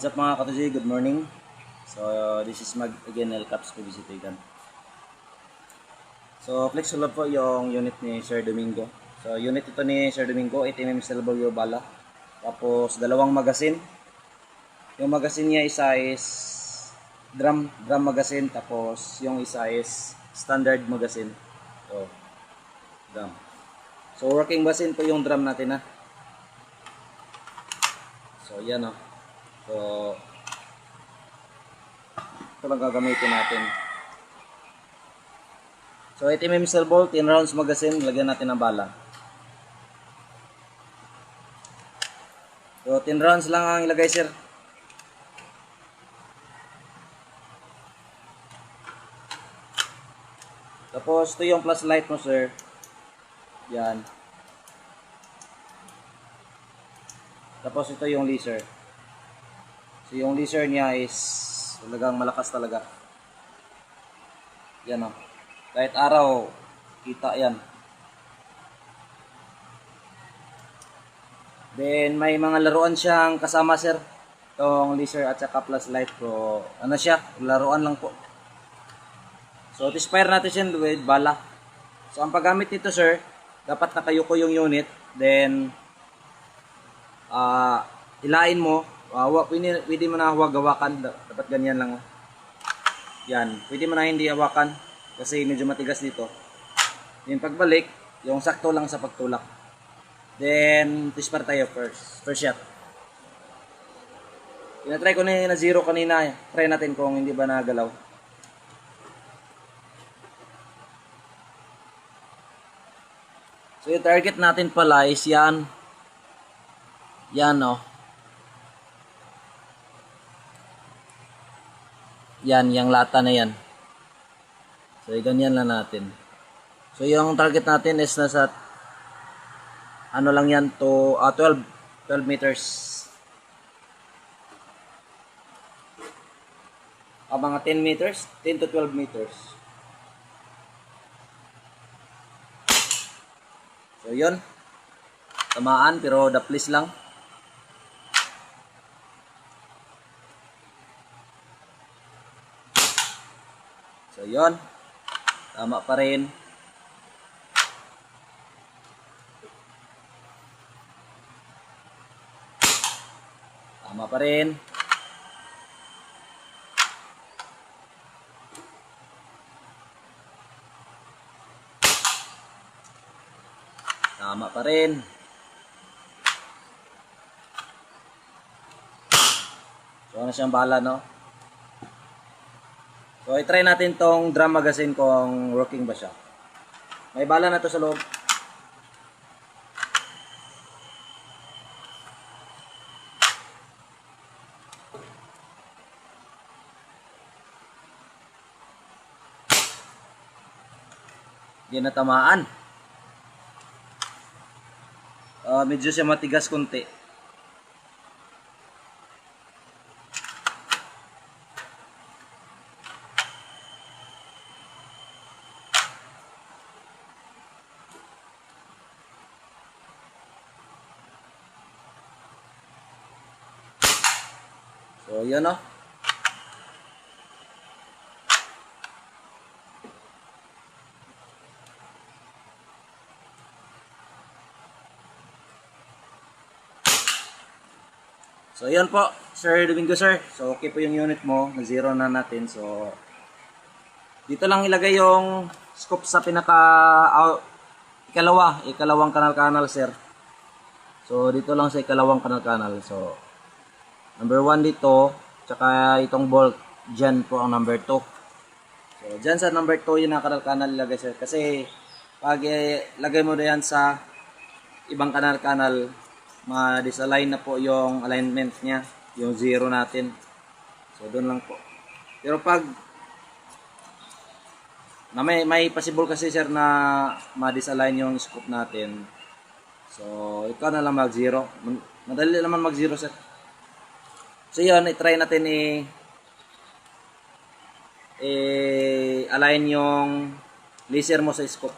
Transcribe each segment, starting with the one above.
What's up mga katusi? Good morning. So this is Mag again, El Caps Pabisitigan. So flex love po yung unit ni Sir Domingo. So unit ito ni Sir Domingo, 8mm SLW bala. Tapos dalawang magazine. Yung magazine niya isa is drum magazine, tapos yung isa is standard magazine. So drum. So working magazine po yung drum natin ha. So yan o. So ito lang gagamitin natin. So 8mm cell bolt, 10 rounds magazine, lagyan natin ng bala. So 10 rounds lang ang ilagay sir. Tapos ito yung plus light mo sir. Yan. Tapos ito yung laser. So yung laser niya is talagang malakas talaga. Yan o. Kahit araw, kita yan. Then may mga laruan siyang kasama sir. Itong laser at saka plus light ko. Ano siya? Laruan lang po. So t-spire natin siya with bala. So ang paggamit nito sir, dapat nakayuko yung unit. Then hilain mo. Pwede mo na huwag-hawakan. Dapat ganyan lang. Yan. Pwede mo na hindi hawakan. Kasi medyo matigas dito. Then pagbalik, yung sakto lang sa pagtulak. Then, t-spare tayo first. First shot. Tinatry ko na zero kanina. Try natin kung hindi ba nagalaw. So yung target natin pala is yan. Yan o. Yan, yung lata na yan. So ganyan lang natin. So yung target natin is nasa ano lang yan to 12 meters. Mga 10 meters, 10 to 12 meters. So yun. Tamaan pero daplis lang. So yun. Tama pa rin. Tama pa rin. Tama pa rin. So ano siyang bala no? So i-try natin tong drum magazine kung working ba siya. May bala na to sa loob. Hindi na tamaan. Medyo siya matigas konti. So yun o. So yun po, Sir Domingo sir. So okay po yung unit mo, na-zero na natin. So dito lang ilagay yung scoop sa ikalawang kanal sir. So dito lang sa ikalawang kanal. So number 1 dito, tsaka itong bolt, dyan po ang number 2. So dyan sa number 2 yung kanal ilagay sir. Kasi pag lagay mo na yan sa ibang kanal, ma-disalign na po yung alignment niya, yung zero natin. So doon lang po. Pero pag may possible kasi sir na ma-disalign yung scoop natin. So ikaw na lang mag-zero. Madali naman mag-zero sir. So yun, i-try natin align yung laser mo sa scoop.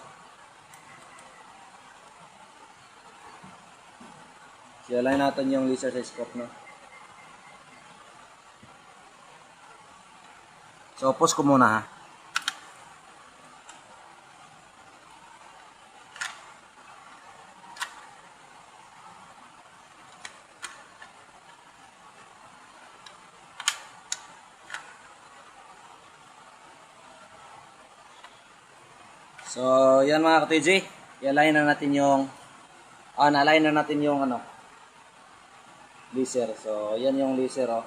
So, align natin yung laser sa scope, no? So, pause ko muna ha. So, yan mga ka-TJ. I-align na natin yung na-align na natin yung laser. So, yan yung laser, oh.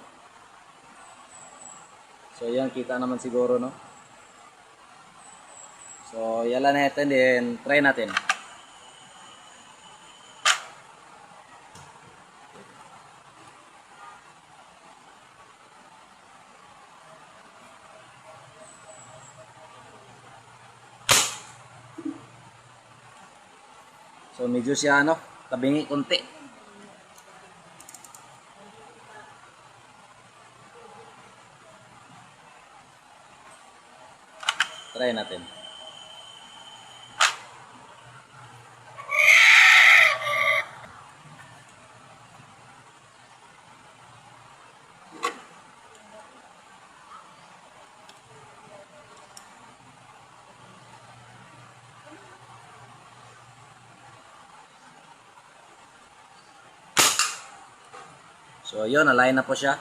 So, yan kita naman siguro, no? So, i-align natin din, try natin. So, medyo siya, tabingi konti. Try natin. So, yun, align na po siya.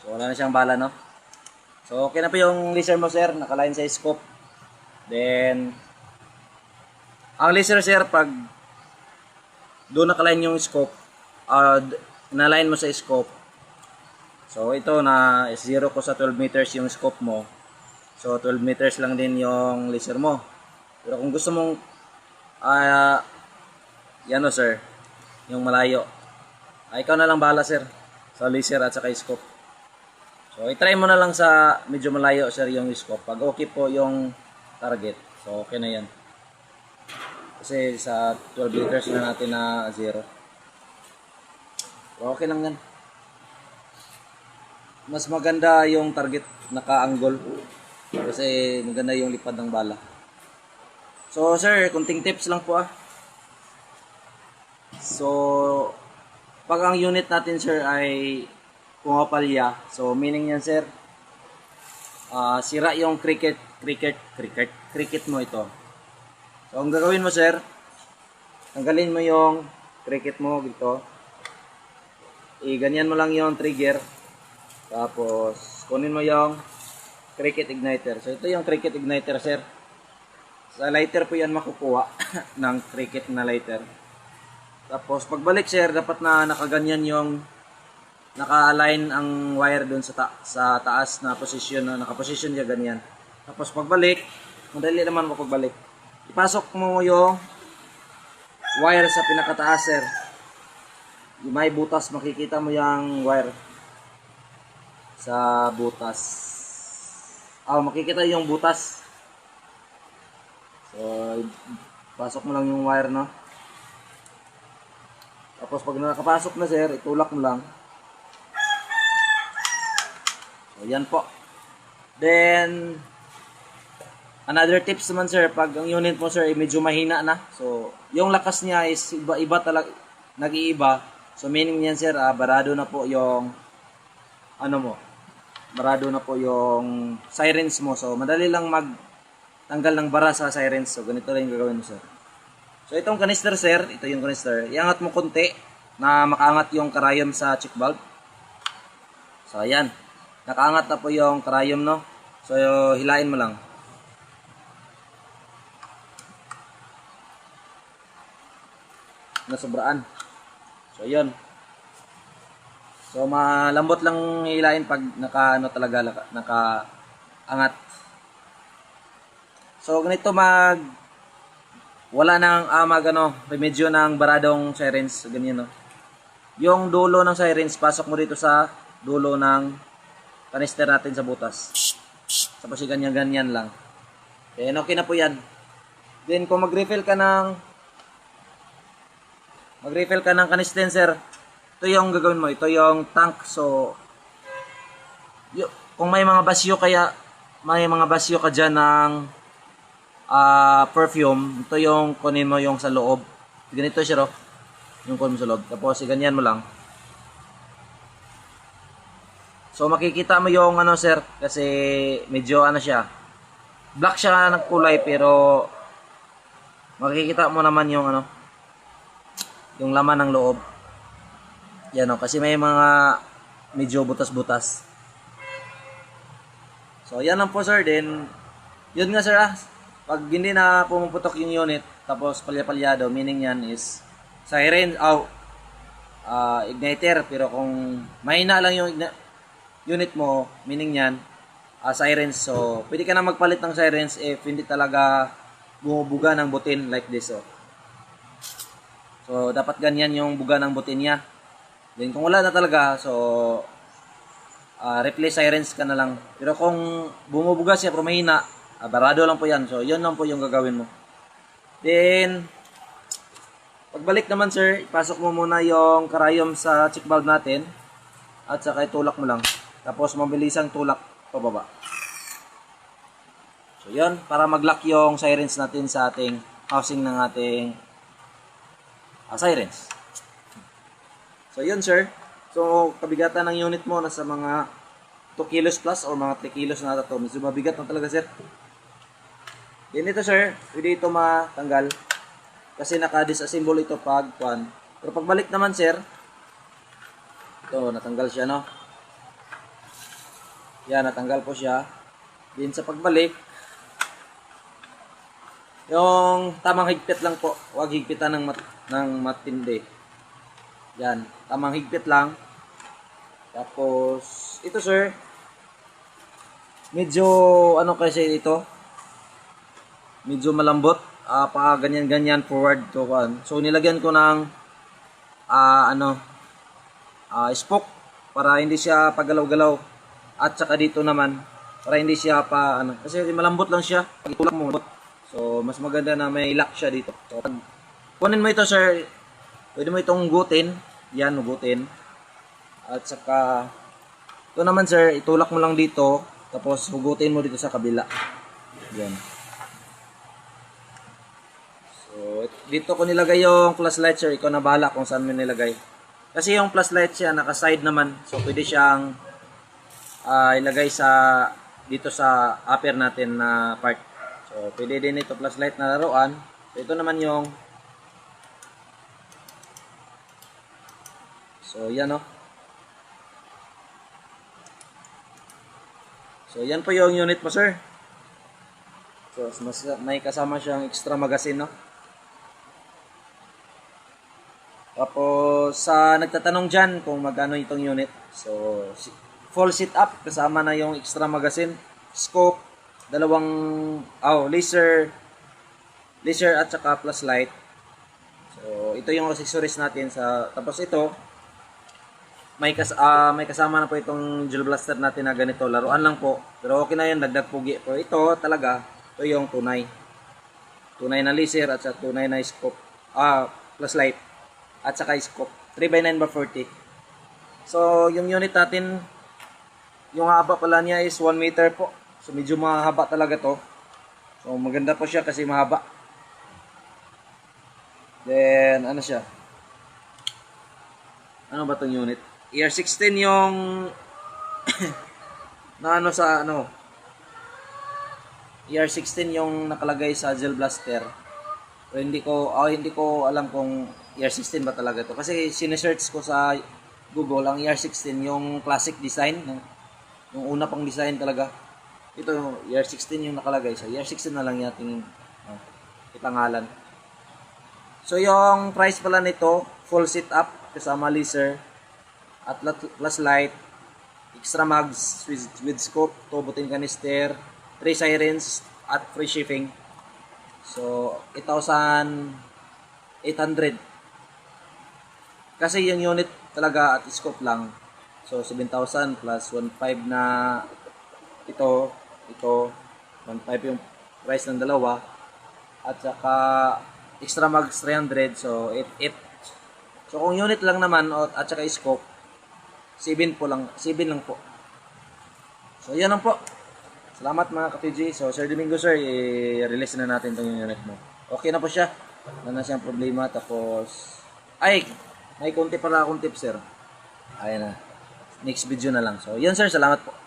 So, wala na siyang bala, no? So, okay na po yung laser mo, sir. Nakaline sa scope. Then, ang laser, sir, pag doon nakaline yung scope, na-line mo sa scope. So, ito na 0 ko sa 12 meters yung scope mo. So, 12 meters lang din yung laser mo. Pero kung gusto mong yan o, sir, yung malayo, ikaw na lang bahala, sir, sa laser at saka scope. So, i-try mo na lang sa medyo malayo, sir, yung scope. Pag okay po yung target, so okay na yan. Kasi sa 12 meters na natin na 0. So, okay lang yan. Mas maganda yung target naka-angle. Kasi maganda yung lipad ng bala. So, sir, kunting tips lang po So, pag ang unit natin, sir, ay pumapalya, so meaning yan, sir, sira yung cricket mo ito. So, ang gagawin mo, sir, tanggalin mo yung cricket mo dito. Ganyan mo lang yung trigger. Tapos, kunin mo yung cricket igniter. So, ito yung cricket igniter, sir. Sa lighter po yan makukuha ng cricket na lighter. Tapos pagbalik, sir, dapat na nakaganyan yung naka-align ang wire doon sa taas na position, na naka-position niya ganyan. Tapos pagbalik, madali naman mo pagbalik. Ipasok mo yung wire sa pinakataas, sir. Yung may butas, makikita mo yung wire sa butas. Makikita yung butas. So, pasok mo lang yung wire, no? Tapos pag nakapasok na, sir, itulak mo lang. So, yan po. Then, another tips naman, sir, pag ang unit mo, sir, ay medyo mahina na. So, yung lakas niya is iba talaga, nag-iiba. So, meaning niyan, sir, barado na po yung, barado na po yung sirens mo. So, madali lang magtanggal ng bara sa sirens. So, ganito lang yung gagawin mo, sir. So, itong canister, sir, ito yung canister. Iangat mo konti na makaangat yung karayom sa check valve. So, ayan. Nakaangat na po yung karayom, no? So, hilain mo lang. Nasobraan. So, yun. So, malambot lang hilain pag nakaangat. So, ganito wala nang remedyo ng baradong sirens, ganyan, no. Yung dulo ng sirens, pasok mo dito sa dulo ng canister natin sa butas. Tapos ganyan-ganyan lang. Then okay na po yan. Then kung mag-refill ka ng canister, sir, ito yung gagawin mo, ito yung tank. So kung may mga basyo ka dyan ng perfume, ito yung kunin mo yung sa loob. Ganito siya, yung kunin mo sa loob. Tapos ganyan mo lang. So makikita mo yung ano sir, kasi medyo ano siya, black siya ng kulay, pero makikita mo naman yung ano, yung laman ng loob. Yan o, kasi may mga medyo butas-butas. So yan lang po sir, then yun nga sir pag hindi na pumuputok yung unit, tapos palya-palyado, meaning yan is siren out, igniter. Pero kung mahina lang yung unit mo, meaning yan, sirens. So, pwede ka na magpalit ng sirens if hindi talaga bumubuga ng butin like this. So, dapat ganyan yung buga ng butin niya. Then, kung wala na talaga, so, replace sirens ka na lang. Pero kung bumubuga siya pero mahina, barado lang po yan. So, yun lang po yung gagawin mo. Then, pagbalik naman sir, ipasok mo muna yung karayom sa check valve natin. At saka itulak mo lang. Tapos mabilisang tulak pababa. So yun, para mag-lock yung sirens natin sa ating housing ng ating sirens. So yun sir. So kabigatan ng unit mo nasa mga 2 kilos plus or mga 3 kilos na ito. Medyo mabigat na talaga sir. Yan ito sir, pwede ito matanggal. Kasi naka-disassemble ito pag kuan. Pero pagbalik naman sir, ito natanggal siya no. Yan, natanggal po siya. Din sa pagbalik, yung tamang higpit lang po. Huwag higpitan ng matindi. Yan, tamang higpit lang. Tapos, ito sir, medyo, ano kasi ito, medyo malambot. Pa ganyan-ganyan forward to one. So, nilagyan ko ng, spoke para hindi siya pagalaw-galaw. At saka dito naman, para hindi siya pa, kasi malambot lang siya. Pag itulak mo, so, mas maganda na may lock siya dito. So, kunin mo ito, sir. Pwede mo itong hugutin. Yan, hugutin. At saka, ito naman, sir, itulak mo lang dito. Tapos, hugutin mo dito sa kabila. Yan. So, dito ko nilagay yung flashlight, sir. Ikaw na bahala kung saan mo nilagay. Kasi yung flashlight siya, naka-side naman. So, pwede siyang ilagay sa dito sa upper natin na part. So, pwede din ito flashlight na laruan. So, ito naman yung so, yan o. So, yan po yung unit mo, sir. So, may kasama siyang extra magazine, no? Tapos, sa nagtatanong dyan kung magkano itong unit. So, full sit up, kasama na yung extra magazine, scope, dalawang laser at saka flashlight. So ito yung accessories natin tapos ito may kasama na po itong gel blaster natin na ganito, laruan lang po. Pero okay na yan, dagdag pugi. Pero ito talaga, ito yung tunay na laser at saka tunay na scope, flashlight at saka scope. 3x9x40. So yung unit natin, yung haba pala niya is 1 meter po. So medyo mahaba talaga to. So maganda po siya kasi mahaba. Then ano siya? Ano ba tong unit? ER16 yung na ER16 yung nakalagay sa gel blaster. So, hindi ko alam kung ER16 ba talaga to. Kasi sinesearch ko sa Google ang ER16 yung classic design. Yung una pang design talaga. Ito, year 16 yung nakalagay. So, year 16 na lang yating ipangalan. So, yung price pala nito, full sit up, kasama laser, at flashlight, extra mags with scope, tubutin canister, 3 sirens, at free shipping. So, 8,800. Kasi yung unit talaga at scope lang. So, 7,000 plus 1,500 na ito 1,500 yung price ng dalawa. At saka, extra mags 300. So, 8,800. So, kung unit lang naman at saka scope, 7 lang po. So, yan lang po. Salamat mga ka-PG. So, Sir Domingo, sir, i-release na natin itong unit mo. Okay na po siya. Wala na siyang problema. Tapos, may konti pala akong tip, sir. Ayan na. next video na lang. So, yun sir, salamat po.